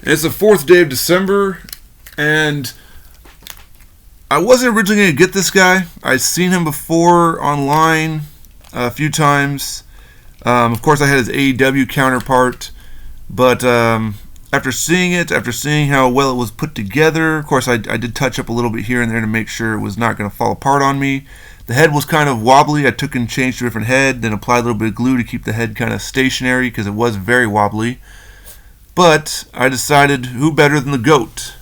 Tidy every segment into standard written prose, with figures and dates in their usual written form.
It's the 4th day of December, and I wasn't originally going to get this guy. I'd seen him before online a few times. Of course, I had his AEW counterpart, but after seeing how well it was put together, of course, I did touch up a little bit here and there to make sure it was not going to fall apart on me. The head was kind of wobbly. I took and changed to a different head, then applied a little bit of glue to keep the head kind of stationary because it was very wobbly. But I decided, who better than the GOAT?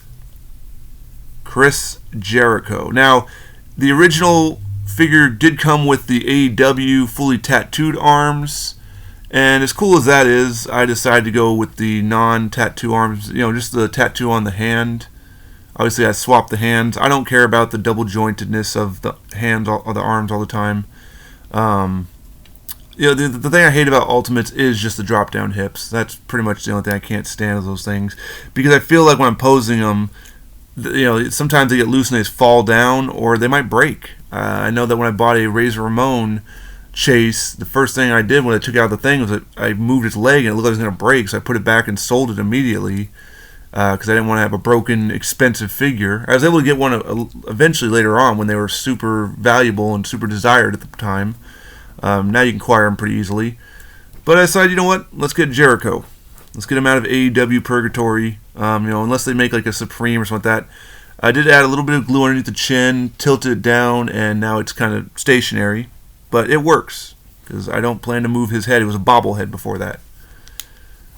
Chris Jericho. Now, the original figure did come with the AEW fully tattooed arms, and as cool as that is, I decided to go with the non-tattoo arms, just the tattoo on the hand. Obviously, I swapped the hands. I don't care about the double jointedness of the hands or the arms all the time. The thing I hate about Ultimates is just the drop-down hips. That's pretty much the only thing I can't stand of those things. Because I feel like when I'm posing them, sometimes they get loose and they just fall down, or they might break. I know that when I bought a Razor Ramon chase, the first thing I did when I took out the thing was that I moved its leg and it looked like it was going to break, so I put it back and sold it immediately because I didn't want to have a broken, expensive figure. I was able to get one eventually later on when they were super valuable and super desired at the time. Now you can acquire them pretty easily. But I decided, you know what? Let's get Jericho. Let's get him out of AEW purgatory. Unless they make like a Supreme or something like that. I did add a little bit of glue underneath the chin, tilted it down, and now it's kind of stationary. But it works, because I don't plan to move his head. It was a bobblehead before that.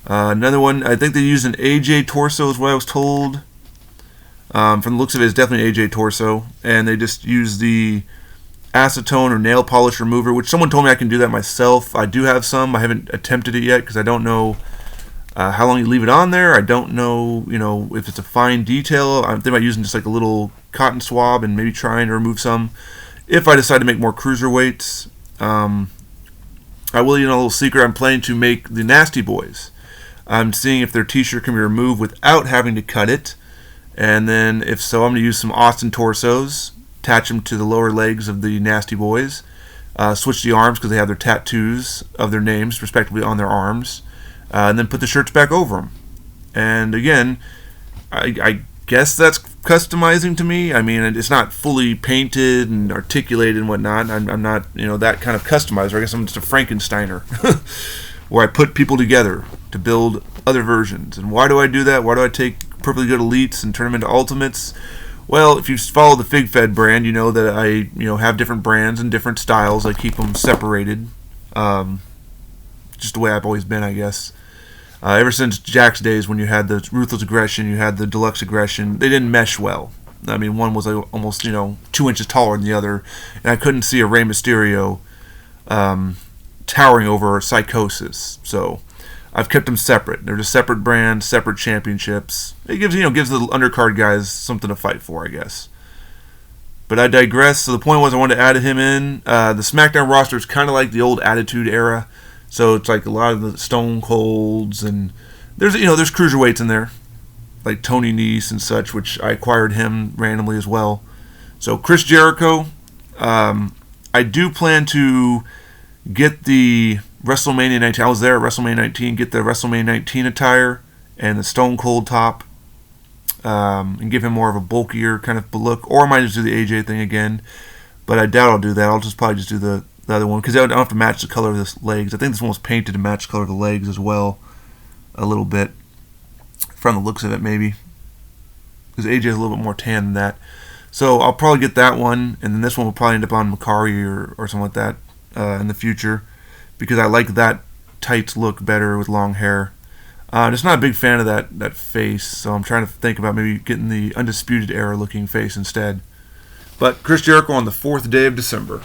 Another one, I think they used an AJ torso is what I was told. From the looks of it, it's definitely AJ torso. And they just used the acetone or nail polish remover, which someone told me I can do that myself. I do have some. I haven't attempted it yet because I don't know how long you leave it on there. I don't know, if it's a fine detail. I'm thinking about using just like a little cotton swab and maybe trying to remove some. If I decide to make more cruiserweights, I will, a little secret. I'm planning to make the Nasty Boys. I'm seeing if their t-shirt can be removed without having to cut it. And then if so, I'm going to use some Austin torsos, attach them to the lower legs of the Nasty Boys, switch the arms because they have their tattoos of their names respectively on their arms, and then put the shirts back over them. And again, I guess that's customizing to me. I mean, it's not fully painted and articulated and whatnot. I'm not, that kind of customizer. I guess I'm just a Frankensteiner, where I put people together to build other versions. And why do I do that? Why do I take perfectly good elites and turn them into ultimates? Well, if you follow the FigFed brand, you know that I have different brands and different styles. I keep them separated, just the way I've always been, I guess. Ever since Jack's days, when you had the Ruthless Aggression, you had the Deluxe Aggression, they didn't mesh well. I mean, one was almost 2 inches taller than the other, and I couldn't see a Rey Mysterio towering over Psychosis. So I've kept them separate. They're just separate brands, separate championships. It gives gives the undercard guys something to fight for, I guess. But I digress. So the point was I wanted to add him in. The SmackDown roster is kind of like the old Attitude Era. So it's like a lot of the Stone Colds, and there's there's cruiserweights in there, like Tony Nese and such, which I acquired him randomly as well. So Chris Jericho, I do plan to get the WrestleMania 19. I was there at WrestleMania 19. Get the WrestleMania 19 attire and the Stone Cold top, and give him more of a bulkier kind of look. Or I might just do the AJ thing again, but I doubt I'll do that. I'll probably just do the other one because I don't have to match the color of the legs. I think this one was painted to match the color of the legs as well, a little bit from the looks of it, maybe, because AJ is a little bit more tan than that. So I'll probably get that one, and then this one will probably end up on Makari or something like that in the future, because I like that tight look better with long hair. I'm just not a big fan of that face, so I'm trying to think about maybe getting the Undisputed Era looking face instead. But Chris Jericho on the 4th day of December.